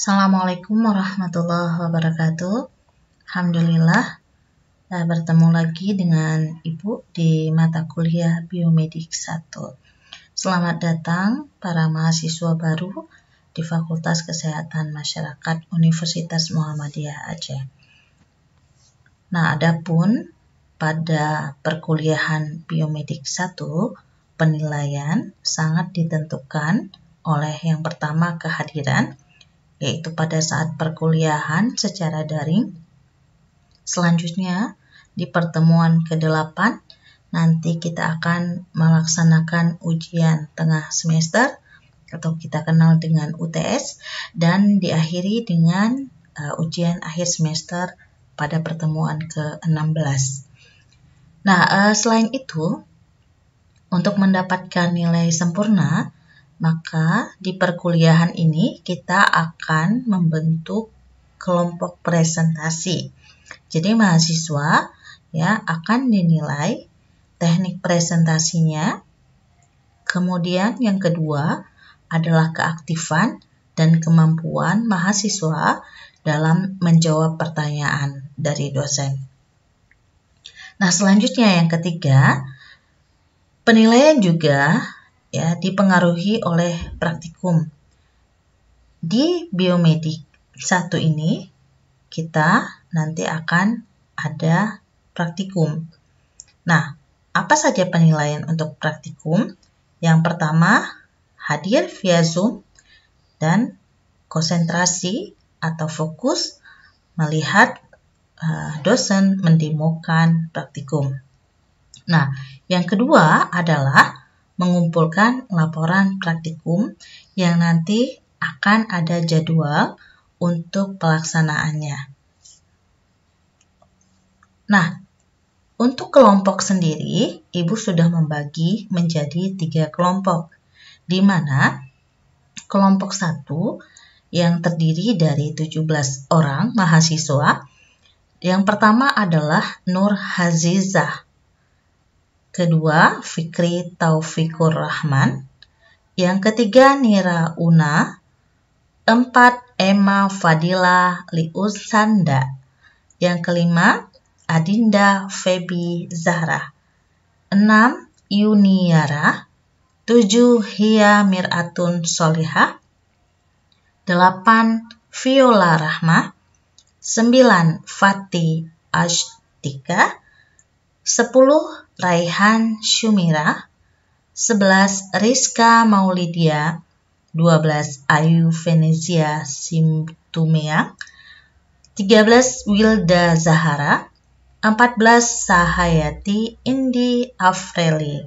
Assalamualaikum warahmatullahi wabarakatuh. Alhamdulillah, bertemu lagi dengan Ibu di mata kuliah Biomedik 1. Selamat datang para mahasiswa baru di Fakultas Kesehatan Masyarakat Universitas Muhammadiyah Aceh. Nah, adapun pada perkuliahan Biomedik 1, penilaian sangat ditentukan oleh yang pertama kehadiran, yaitu pada saat perkuliahan secara daring. Selanjutnya, di pertemuan ke-8, nanti kita akan melaksanakan ujian tengah semester, atau kita kenal dengan UTS, dan diakhiri dengan ujian akhir semester pada pertemuan ke-16. Nah, selain itu, untuk mendapatkan nilai sempurna, maka di perkuliahan ini kita akan membentuk kelompok presentasi. Jadi mahasiswa akan dinilai teknik presentasinya. Kemudian yang kedua adalah keaktifan dan kemampuan mahasiswa dalam menjawab pertanyaan dari dosen. Nah, selanjutnya yang ketiga, penilaian juga dipengaruhi oleh praktikum. Di Biomedik 1 ini kita nanti akan ada praktikum. Nah, apa saja penilaian untuk praktikum? Yang pertama, hadir via Zoom dan konsentrasi atau fokus melihat dosen mendemokan praktikum. Nah, yang kedua adalah mengumpulkan laporan praktikum yang nanti akan ada jadwal untuk pelaksanaannya. Nah, untuk kelompok sendiri, Ibu sudah membagi menjadi 3 kelompok, di mana kelompok 1 yang terdiri dari 17 orang mahasiswa. Yang pertama adalah Nur Hazizah, kedua Fikri Taufikur Rahman, yang ketiga Nira Una, 4 Emma Fadila Liusanda, yang kelima Adinda Febi Zahra, 6 Yuniara, 7 Hia Miratun Solihah, 8 Viola Rahma, 9 Fatih Ashtika, 10 Raihan Shumira, 11 Rizka Maulidia, 12 Ayu Venezia Simtumea, 13 Wilda Zahara, 14 Sahayati Indi Afreli,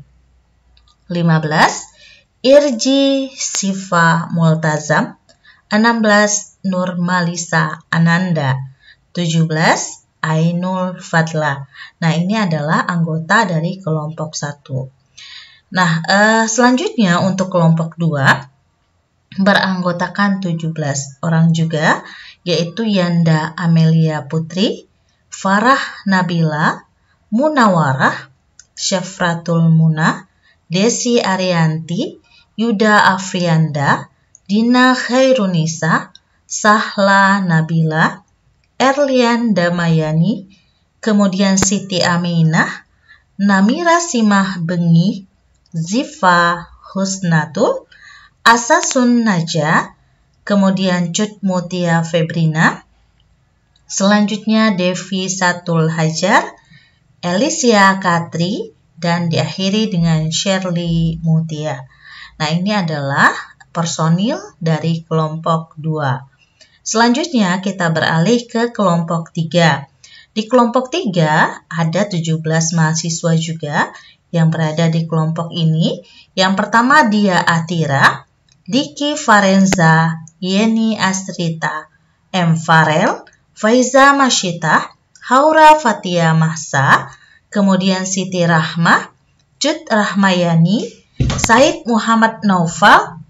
15 Irji Sifa Multazam, 16 Nur Malisa Ananda, 17 Ainul Fadla. Nah, ini adalah anggota dari kelompok 1. Nah, selanjutnya untuk kelompok 2 beranggotakan 17 orang juga, yaitu Yanda Amelia Putri, Farah Nabila, Munawarah, Syafratul Muna, Desi Arianti, Yuda Afrianda, Dina Khairunisa, Sahla Nabila, Erlian Damayani, kemudian Siti Aminah, Namira Simah Bengi, Zifa Husnatul, Asasun Naja, kemudian Cut Mutia Febrina, selanjutnya Devi Satul Hajar, Elisia Katri, dan diakhiri dengan Shirley Mutia. Nah, ini adalah personil dari kelompok 2. Selanjutnya kita beralih ke kelompok 3. Di kelompok 3 ada 17 mahasiswa juga yang berada di kelompok ini. Yang pertama Dia Atira, Diki Farenza, Yeni Astrita, M. Farel, Faiza Masyita, Haura Fatia Mahsa, kemudian Siti Rahmah, Cut Rahmayani, Said Muhammad Naufal,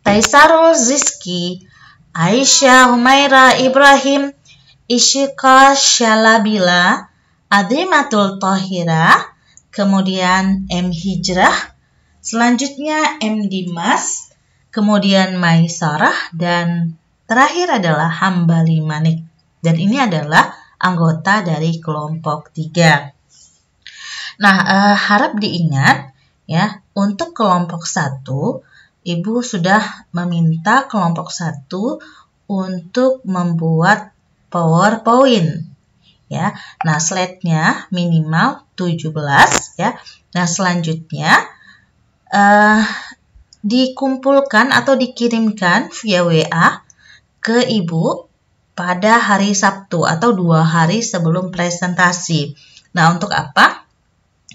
Taisarul Zizki, Aisyah Humaira Ibrahim, Ishika Syalabila, Adimatul Tahira, kemudian M. Hijrah, selanjutnya M. Dimas, kemudian Maisarah dan terakhir adalah Hambali Manik. Dan ini adalah anggota dari kelompok 3. Nah, harap diingat ya, untuk kelompok 1, Ibu sudah meminta kelompok 1 untuk membuat PowerPoint ya. Nah, slide-nya minimal 17 ya. Nah, selanjutnya dikumpulkan atau dikirimkan via WA ke Ibu pada hari Sabtu atau 2 hari sebelum presentasi. Nah, untuk apa?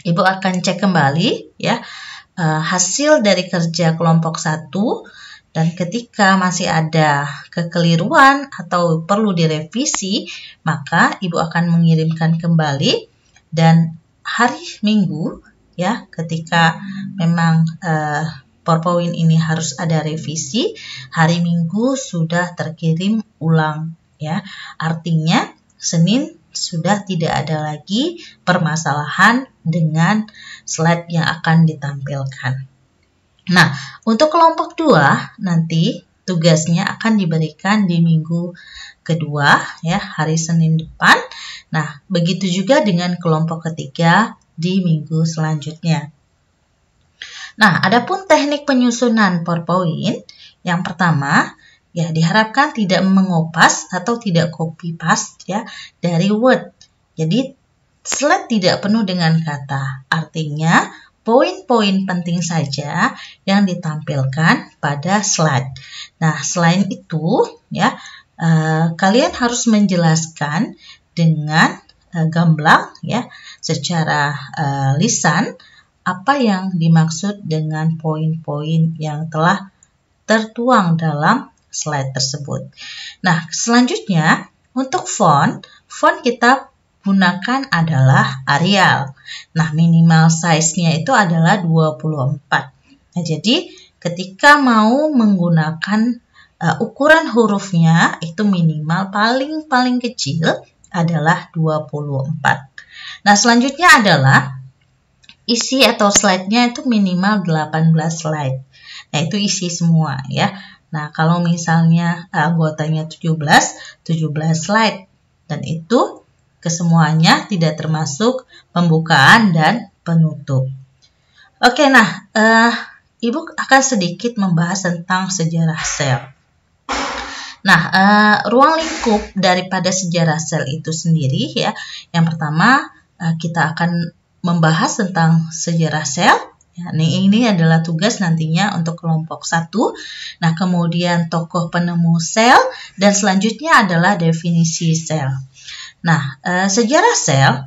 Ibu akan cek kembali ya hasil dari kerja kelompok 1, dan ketika masih ada kekeliruan atau perlu direvisi, maka Ibu akan mengirimkan kembali, dan hari Minggu ya, ketika memang PowerPoint ini harus ada revisi, hari Minggu sudah terkirim ulang ya. Artinya Senin sudah tidak ada lagi permasalahan dengan slide yang akan ditampilkan. Nah, untuk kelompok 2 nanti tugasnya akan diberikan di minggu kedua ya, hari Senin depan. Nah, begitu juga dengan kelompok ketiga di minggu selanjutnya. Nah, adapun teknik penyusunan PowerPoint, yang pertama ya, diharapkan tidak mengopas atau tidak copy paste ya dari Word. Jadi slide tidak penuh dengan kata. Artinya poin-poin penting saja yang ditampilkan pada slide. Nah, selain itu ya, kalian harus menjelaskan dengan gamblang ya, secara lisan apa yang dimaksud dengan poin-poin yang telah tertuang dalam slide tersebut. Nah, selanjutnya untuk font kita gunakan adalah Arial. Nah, minimal size-nya itu adalah 24. Nah, jadi ketika mau menggunakan ukuran hurufnya itu minimal paling kecil adalah 24. Nah, selanjutnya adalah isi atau slide-nya itu minimal 18 slide. Nah, itu isi semua ya. Nah, kalau misalnya anggotanya 17 slide, dan itu kesemuanya tidak termasuk pembukaan dan penutup. Oke, nah, Ibu akan sedikit membahas tentang sejarah sel. Nah, ruang lingkup daripada sejarah sel itu sendiri ya. Yang pertama, kita akan membahas tentang sejarah sel. Ya, ini adalah tugas nantinya untuk kelompok 1. Nah, kemudian tokoh penemu sel, dan selanjutnya adalah definisi sel. Nah, sejarah sel,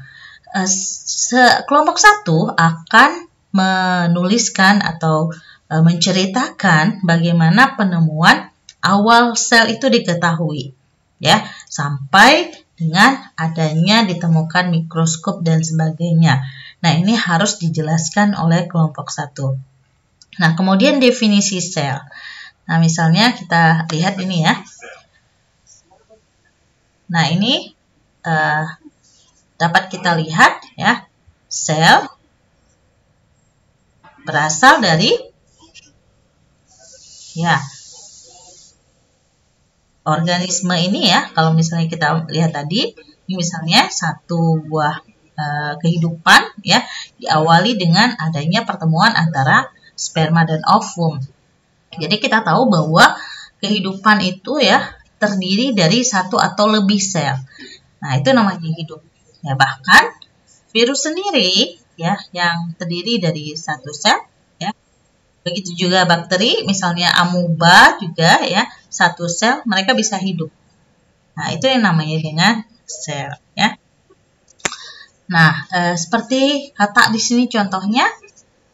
kelompok 1 akan menuliskan atau menceritakan bagaimana penemuan awal sel itu diketahui, ya, sampai dengan adanya ditemukan mikroskop dan sebagainya. Nah, ini harus dijelaskan oleh kelompok 1. Nah, kemudian definisi sel. Nah, misalnya kita lihat ini ya. Nah, ini dapat kita lihat ya, sel berasal dari ya organisme ini ya. Kalau misalnya kita lihat tadi, ini misalnya satu buah kehidupan ya, diawali dengan adanya pertemuan antara sperma dan ovum. Jadi kita tahu bahwa kehidupan itu ya terdiri dari satu atau lebih sel. Nah, itu namanya hidup. Ya, bahkan virus sendiri ya yang terdiri dari satu sel ya. Begitu juga bakteri, misalnya amuba juga ya, satu sel mereka bisa hidup. Nah, itu yang namanya dengan sel ya. Nah, seperti kata di sini contohnya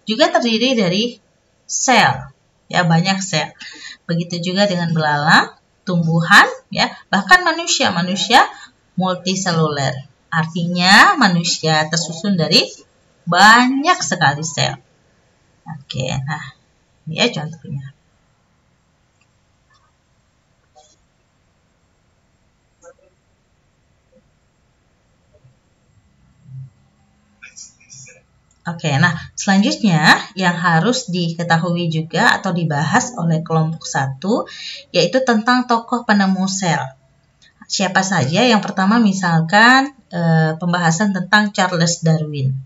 juga terdiri dari sel, ya, banyak sel. Begitu juga dengan belalang, tumbuhan, ya, bahkan manusia multiseluler. Artinya manusia tersusun dari banyak sekali sel. Oke, nah, ini ya contohnya. Oke, nah selanjutnya yang harus diketahui juga atau dibahas oleh kelompok 1 yaitu tentang tokoh penemu sel. Siapa saja? Yang pertama misalkan pembahasan tentang Charles Darwin,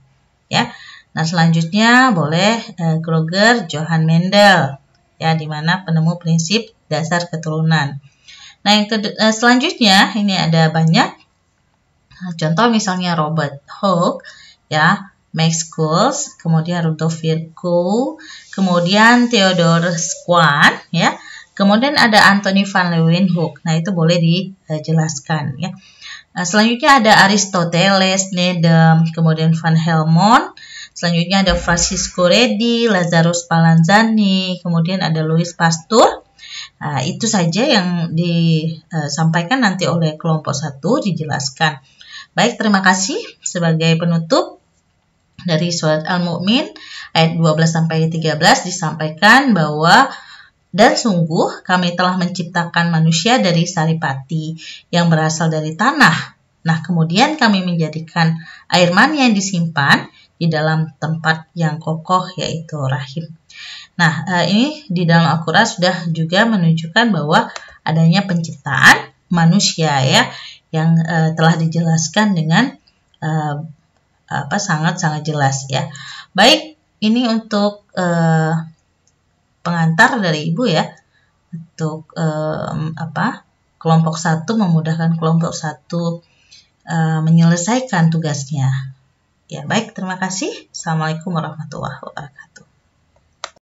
ya. Nah selanjutnya boleh Kröger, Johann Mendel, ya, di mana penemu prinsip dasar keturunan. Nah yang selanjutnya ini ada banyak contoh, misalnya Robert Hooke, ya. Max Schools, kemudian Rudolf Virchow, kemudian Theodor Schwann, ya. Kemudian ada Anthony van Leeuwenhoek. Nah, itu boleh dijelaskan, ya. Selanjutnya ada Aristoteles, Needham, kemudian Van Helmont. Selanjutnya ada Francisco Redi, Lazarus Spallanzani, kemudian ada Louis Pasteur. Nah, itu saja yang disampaikan nanti oleh kelompok 1, dijelaskan. Baik, terima kasih. Sebagai penutup, dari surat Al-Mu'min ayat 12-13 disampaikan bahwa dan sungguh kami telah menciptakan manusia dari saripati yang berasal dari tanah. Nah, kemudian kami menjadikan air mani yang disimpan di dalam tempat yang kokoh, yaitu rahim. Nah, ini di dalam Al-Quran sudah juga menunjukkan bahwa adanya penciptaan manusia, ya, yang telah dijelaskan dengan sangat-sangat jelas, ya. Baik, ini untuk pengantar dari Ibu, ya, untuk kelompok 1, memudahkan kelompok 1 menyelesaikan tugasnya. Ya, baik, terima kasih. Assalamualaikum warahmatullahi wabarakatuh.